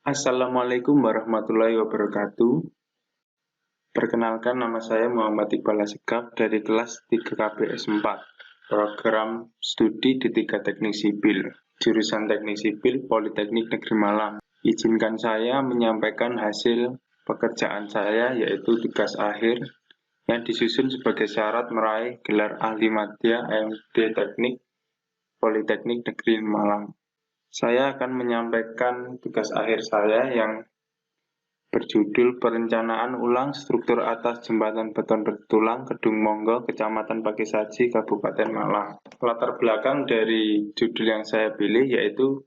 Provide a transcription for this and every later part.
Assalamualaikum warahmatullahi wabarakatuh. Perkenalkan, nama saya Muhammad Iqbal Asegaf dari kelas 3 KBS 4, program studi D3 Teknik Sipil, jurusan Teknik Sipil Politeknik Negeri Malang. Izinkan saya menyampaikan hasil pekerjaan saya, yaitu tugas akhir yang disusun sebagai syarat meraih gelar ahli madya MD Teknik Politeknik Negeri Malang. Saya akan menyampaikan tugas akhir saya yang berjudul Perencanaan Ulang Struktur Atas Jembatan Beton Bertulang Kedung Monggo, Kecamatan Pakisaji, Kabupaten Malang. Latar belakang dari judul yang saya pilih yaitu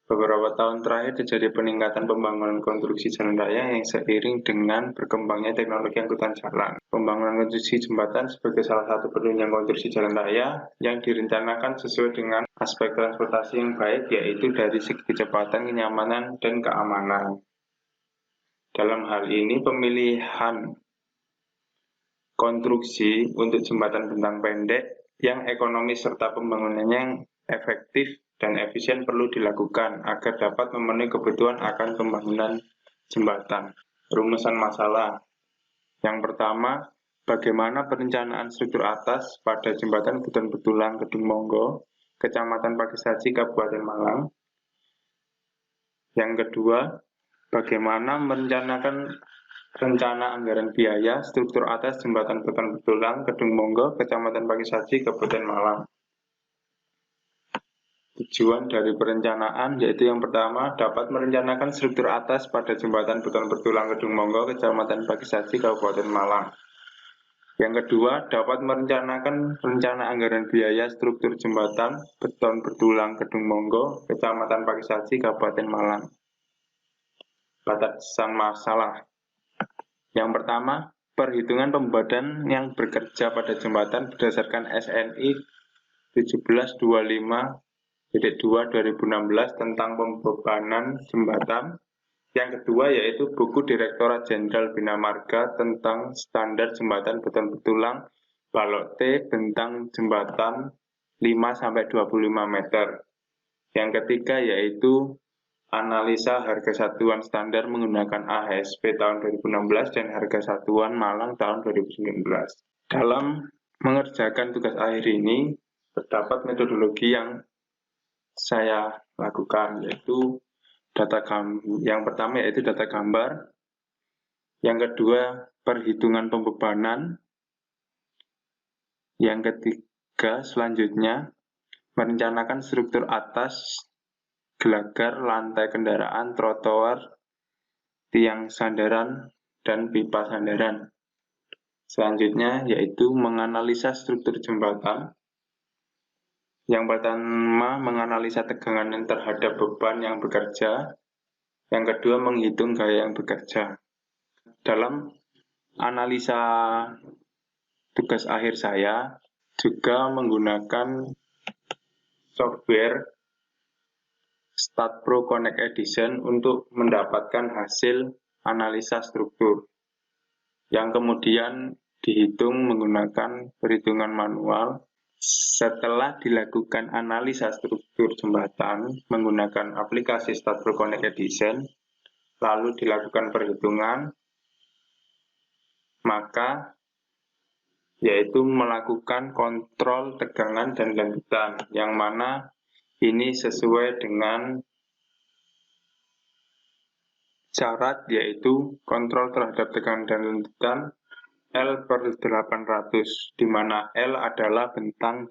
beberapa tahun terakhir terjadi peningkatan pembangunan konstruksi jalan raya yang seiring dengan berkembangnya teknologi angkutan jalan. Pembangunan konstruksi jembatan sebagai salah satu penunjang konstruksi jalan raya yang direncanakan sesuai dengan aspek transportasi yang baik, yaitu dari segi kecepatan, kenyamanan, dan keamanan. Dalam hal ini, pemilihan konstruksi untuk jembatan bentang pendek yang ekonomis serta pembangunannya yang efektif dan efisien perlu dilakukan agar dapat memenuhi kebutuhan akan pembangunan jembatan. Rumusan masalah. Yang pertama, bagaimana perencanaan struktur atas pada jembatan beton bertulang Kedung Monggo, Kecamatan Pakisaji, Kabupaten Malang. Yang kedua, bagaimana merencanakan rencana anggaran biaya struktur atas jembatan beton bertulang Kedung Monggo, Kecamatan Pakisaji, Kabupaten Malang. Tujuan dari perencanaan yaitu yang pertama, dapat merencanakan struktur atas pada jembatan beton bertulang Kedung Monggo, Kecamatan Pakisaji, Kabupaten Malang. Yang kedua, dapat merencanakan rencana anggaran biaya struktur jembatan beton bertulang Kedung Monggo, Kecamatan Pakisaji, Kabupaten Malang. Batasan masalah. Yang pertama, perhitungan pembeban yang bekerja pada jembatan berdasarkan SNI 1725-2/2016 tentang pembebanan jembatan. Yang kedua yaitu buku Direktorat Jenderal Bina Marga tentang standar jembatan beton bertulang balok T bentang jembatan 5-25 meter. Yang ketiga yaitu analisa harga satuan standar menggunakan AHSP tahun 2016 dan harga satuan Malang tahun 2019. Dalam mengerjakan tugas akhir ini, terdapat metodologi yang saya lakukan, yaitu yang pertama yaitu data gambar, yang kedua perhitungan pembebanan, yang ketiga selanjutnya merencanakan struktur atas, gelagar, lantai kendaraan, trotoar, tiang sandaran, dan pipa sandaran. Selanjutnya yaitu menganalisa struktur jembatan. Yang pertama, menganalisa tegangan terhadap beban yang bekerja. Yang kedua, menghitung gaya yang bekerja. Dalam analisa tugas akhir saya juga menggunakan software StatPro Connect Edition untuk mendapatkan hasil analisa struktur, yang kemudian dihitung menggunakan perhitungan manual. Setelah dilakukan analisa struktur jembatan menggunakan aplikasi StatPro Connect Edition, lalu dilakukan perhitungan, maka yaitu melakukan kontrol tegangan dan lanjutan, yang mana ini sesuai dengan syarat yaitu kontrol terhadap tegangan dan lanjutan L/800, di mana L adalah bentang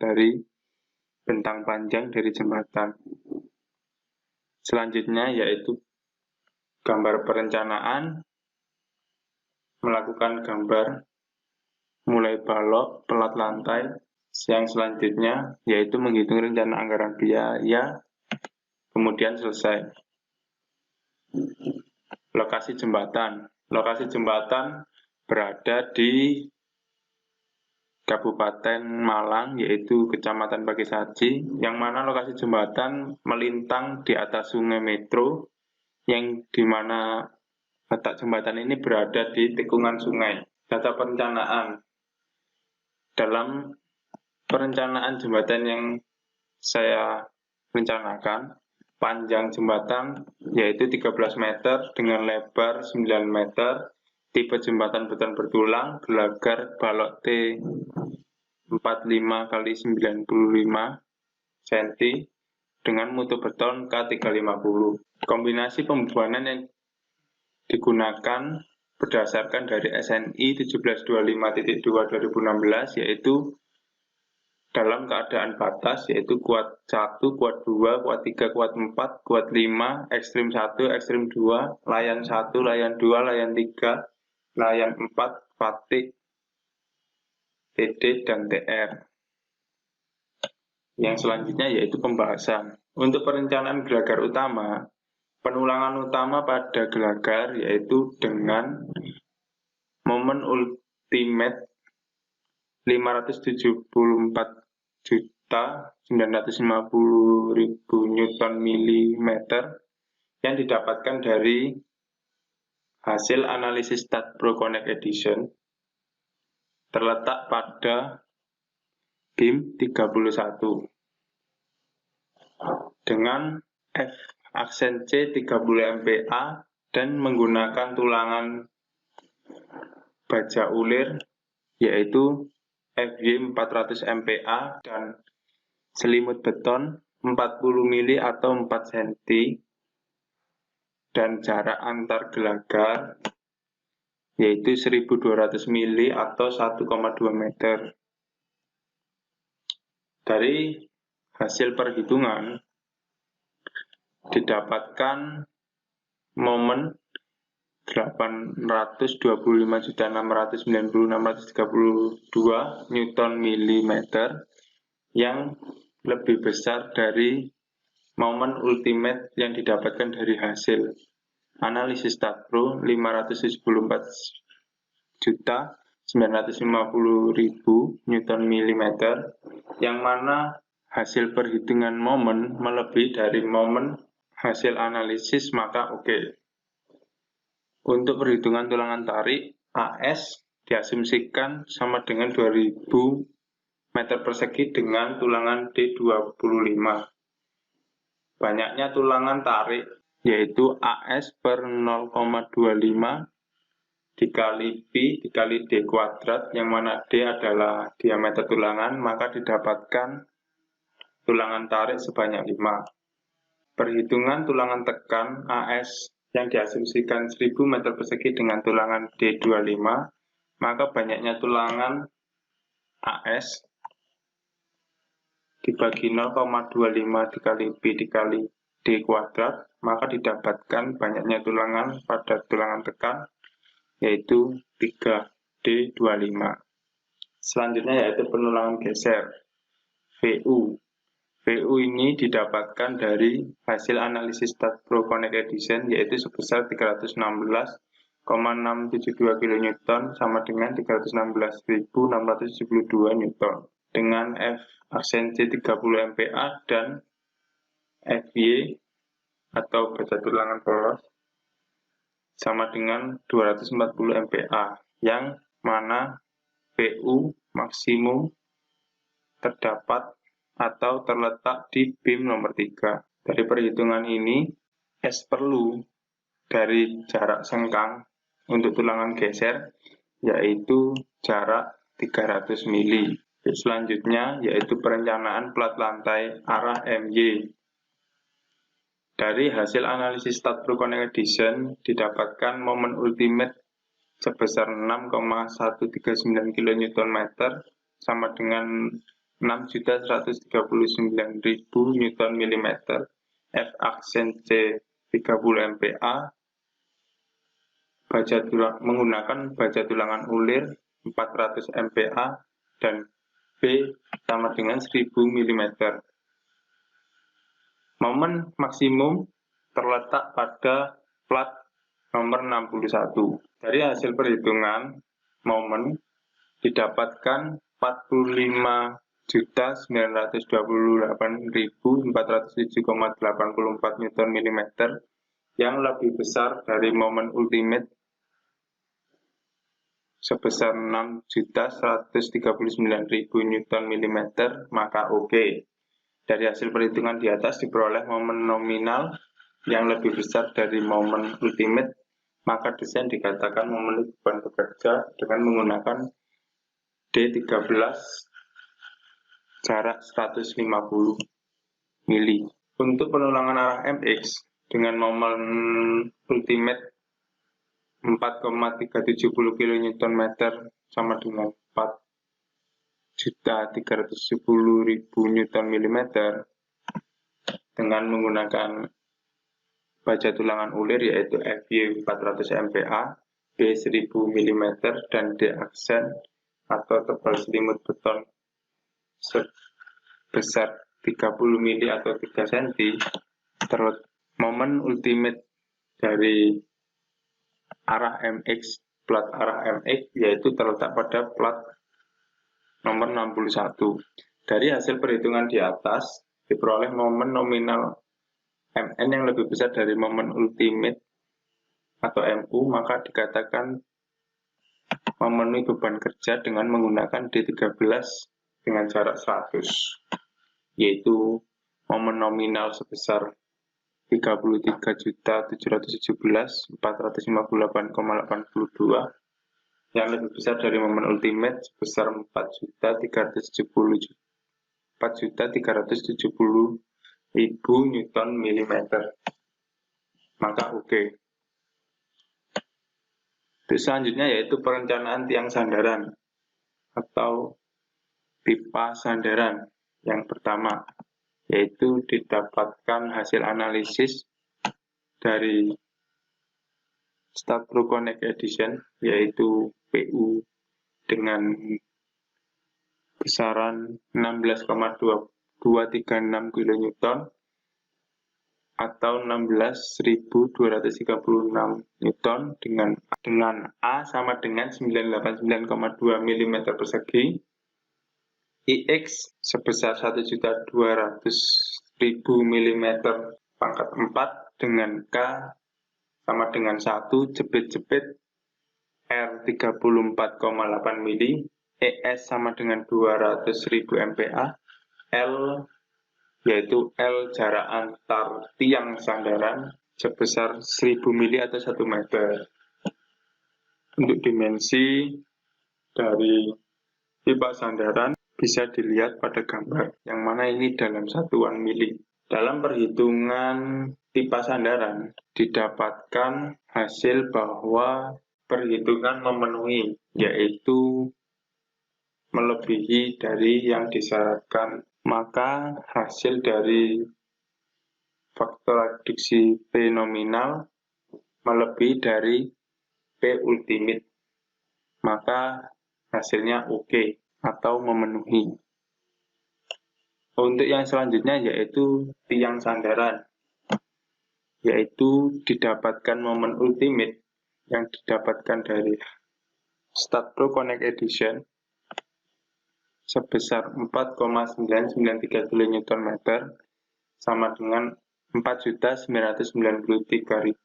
panjang dari jembatan. Selanjutnya yaitu gambar perencanaan, melakukan gambar mulai balok, pelat lantai. Yang selanjutnya yaitu menghitung rencana anggaran biaya, kemudian selesai. Lokasi jembatan. Lokasi jembatan berada di Kabupaten Malang, yaitu Kecamatan Pakisaji, yang mana lokasi jembatan melintang di atas Sungai Metro, yang dimana letak jembatan ini berada di tikungan sungai. Data perencanaan. Dalam perencanaan jembatan yang saya rencanakan, Panjang jembatan yaitu 13 meter dengan lebar 9 meter. Tipe jembatan beton bertulang, gelagar balok T 45 x 95 cm dengan mutu beton K350. Kombinasi pembuanan yang digunakan berdasarkan dari SNI 1725.2 2016 yaitu dalam keadaan batas, yaitu kuat 1, kuat 2, kuat 3, kuat 4, kuat 5, ekstrim 1, ekstrim 2, layan 1, layan 2, layan 3, layan 4, fatik, TD, dan TR. Yang selanjutnya yaitu pembahasan. Untuk perencanaan gelagar utama, penulangan utama pada gelagar yaitu dengan momen ultimate 574.950.000 Newton milimeter yang didapatkan dari hasil analisis StatPro Connect Edition terletak pada BIM 31 dengan F aksen C 30 MPa dan menggunakan tulangan baja ulir yaitu FY 400 MPa dan selimut beton 40 mili atau 4 cm dan jarak antar gelagar yaitu 1200 mili atau 1,2 meter. Dari hasil perhitungan didapatkan momen 825.690.632 Newton milimeter yang lebih besar dari momen ultimate yang didapatkan dari hasil analisis StatPro 574.950.000 Newton milimeter, yang mana hasil perhitungan momen melebihi dari momen hasil analisis, maka oke. Untuk perhitungan tulangan tarik, AS diasumsikan sama dengan 2000 meter persegi dengan tulangan D25. Banyaknya tulangan tarik yaitu AS per 0,25 dikali Pi dikali D kuadrat, yang mana D adalah diameter tulangan, maka didapatkan tulangan tarik sebanyak 5. Perhitungan tulangan tekan AS yang diasumsikan 1000 meter persegi dengan tulangan D25, maka banyaknya tulangan AS dibagi 0,25 dikali Pi dikali D kuadrat, maka didapatkan banyaknya tulangan pada tulangan tekan yaitu 3D25. Selanjutnya yaitu penulangan geser, VU. VU ini didapatkan dari hasil analisis StatPro Connect Edition yaitu sebesar 316,672 kN sama dengan 316.672 Newton dengan F aksen C 30 MPa dan FY atau baja tulangan polos sama dengan 240 MPa, yang mana VU maksimum terdapat atau terletak di BIM nomor 3. Dari perhitungan ini, S perlu dari jarak sengkang untuk tulangan geser yaitu jarak 300 mili. Selanjutnya yaitu perencanaan plat lantai arah MY. Dari hasil analisis StatPro Connect Edition didapatkan momen ultimate sebesar 6,139 kN sama dengan 6.139.000 Newton milimeter, F aksen C 30 MPa, menggunakan baja tulangan ulir 400 MPa dan B sama dengan 1000 mm. Momen maksimum terletak pada plat nomor 61. Dari hasil perhitungan momen didapatkan 45.928.407,84 Newton milimeter yang lebih besar dari momen ultimate sebesar 6.139.000 Newton milimeter, maka oke. Dari hasil perhitungan di atas diperoleh momen nominal yang lebih besar dari momen ultimate, maka desain dikatakan memenuhi beban bekerja dengan menggunakan D13 jarak 150 mili. Untuk penulangan arah MX dengan momen ultimate 4,370 kN sama dengan 4.370.000 Nm dengan menggunakan baja tulangan ulir yaitu FY 400 MPa, B 1000 mm dan D aksen atau tebal selimut beton sebesar 30 mili atau 3 cm. Momen ultimate dari arah MX, plat arah MX yaitu terletak pada plat nomor 61. Dari hasil perhitungan di atas diperoleh momen nominal MN yang lebih besar dari momen ultimate atau MU, maka dikatakan memenuhi beban kerja dengan menggunakan D13 dengan jarak 100, yaitu momen nominal sebesar 33.717.458,82 yang lebih besar dari momen ultimate sebesar 4.370.000 Newton milimeter. Maka oke. Selanjutnya yaitu perencanaan tiang sandaran atau pipa sandaran. Yang pertama yaitu didapatkan hasil analisis dari Stadpro Connect Edition yaitu PU dengan besaran 16,236 kN atau 16.236 Newton dengan A sama dengan 989,2 mm persegi, IX sebesar 1.200.000 mm pangkat 4 dengan K sama dengan 1, jepit-jepit R 34,8 mili, ES sama dengan 200.000 MPa, L yaitu L jarak antar tiang sandaran sebesar 1000 mili atau 1 meter. Untuk dimensi dari pipa sandaran bisa dilihat pada gambar, yang mana ini dalam satuan mili. Dalam perhitungan pipa sandaran didapatkan hasil bahwa perhitungan memenuhi, yaitu melebihi dari yang disyaratkan. Maka hasil dari faktor reduksi P nominal melebihi dari P ultimate. Maka hasilnya oke atau memenuhi. Untuk yang selanjutnya yaitu tiang sandaran, yaitu didapatkan momen ultimate yang didapatkan dari Stadpro Connect Edition sebesar 4,993 kN sama dengan 4.993.000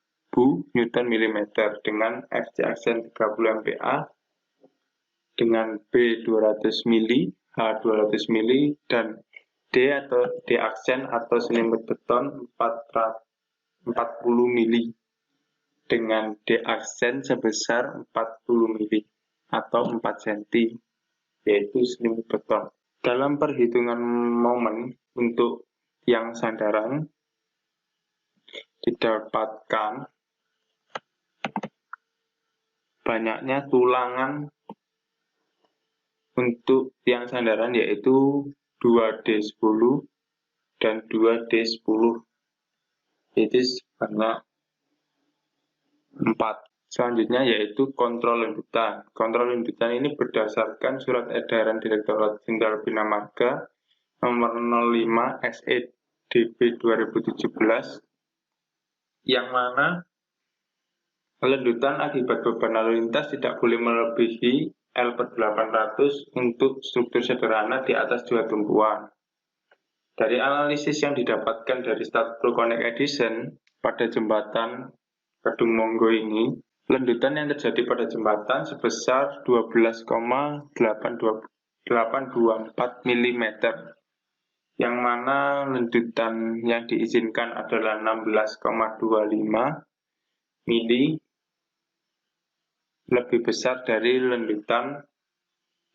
Newton milimeter dengan FC aksen 30 MPa dengan B 200 mili, H 200 mili dan D atau D aksen atau selimut beton 40 mili dengan D aksen sebesar 40 mili atau 4 cm, yaitu selimut beton. Dalam perhitungan momen untuk tiang sandaran didapatkan banyaknya tulangan untuk tiang sandaran yaitu 2D10 dan 2D10, itu sebanyak 4. Selanjutnya yaitu kontrol lanjutan. Kontrol lanjutan ini berdasarkan surat edaran Direktorat Jenderal Bina Marga nomor 05 SEDB 2017 yang mana lanjutan akibat beban lalu lintas tidak boleh melebihi L/800 untuk struktur sederhana di atas 2 tumpuan. Dari analisis yang didapatkan dari Stadpro Connect Edition pada jembatan Kedung Monggo ini, lanjutan yang terjadi pada jembatan sebesar 12,824 mm yang mana lanjutan yang diizinkan adalah 16,25 mili, lebih besar dari lanjutan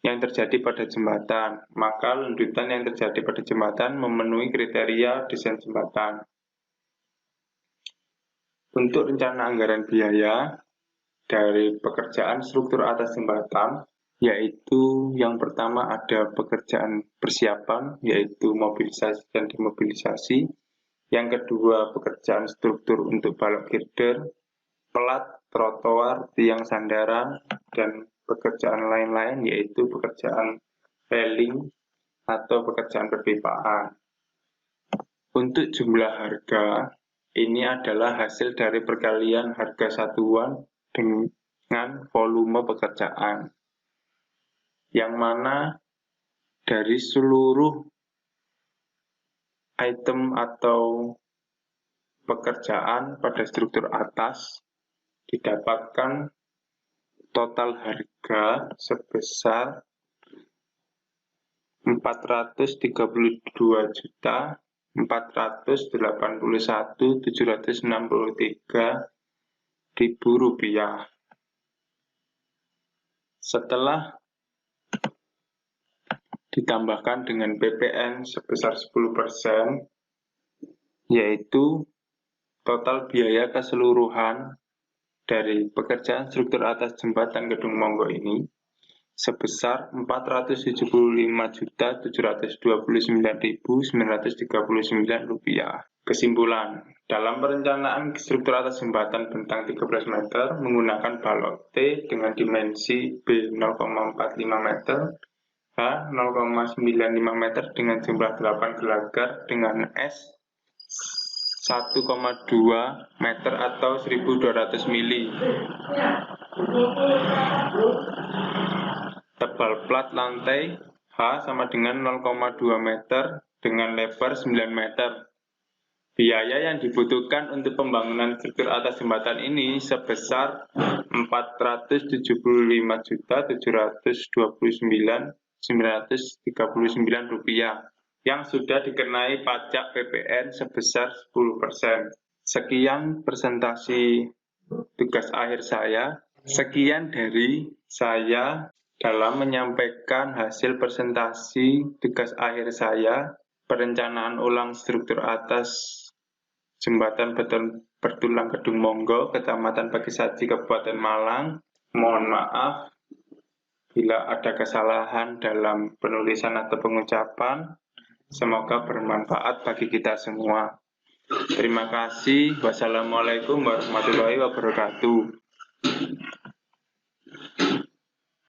yang terjadi pada jembatan. Maka lanjutan yang terjadi pada jembatan memenuhi kriteria desain jembatan. Untuk rencana anggaran biaya dari pekerjaan struktur atas jembatan, yaitu yang pertama ada pekerjaan persiapan, yaitu mobilisasi dan demobilisasi. Yang kedua, pekerjaan struktur untuk balok girder, pelat, trotoar, tiang sandaran, dan pekerjaan lain-lain, yaitu pekerjaan railing atau pekerjaan perpipaan. Untuk jumlah harga, ini adalah hasil dari perkalian harga satuan dengan volume pekerjaan, yang mana dari seluruh item atau pekerjaan pada struktur atas didapatkan total harga sebesar 432.481.763 rupiah. Setelah ditambahkan dengan PPN sebesar 10%, yaitu total biaya keseluruhan dari pekerjaan struktur atas jembatan Kedung Monggo ini sebesar Rp475.729.939. Kesimpulan, dalam perencanaan struktur atas jembatan bentang 13 meter menggunakan balok T dengan dimensi B 0,45 meter, H 0,95 meter dengan jumlah 8 gelagar dengan S 1,2 meter atau 1.200 mili. Tebal plat lantai H sama dengan 0,2 meter dengan lebar 9 meter. Biaya yang dibutuhkan untuk pembangunan struktur atas jembatan ini sebesar Rp475.729.939 yang sudah dikenai pajak PPN sebesar 10%. Sekian presentasi tugas akhir saya. Sekian dari saya dalam menyampaikan hasil presentasi tugas akhir saya, perencanaan ulang struktur atas Jembatan Bertulang Kedung Monggo, Kecamatan Pagisadi, Kabupaten Malang. Mohon maaf bila ada kesalahan dalam penulisan atau pengucapan. Semoga bermanfaat bagi kita semua. Terima kasih. Wassalamualaikum warahmatullahi wabarakatuh.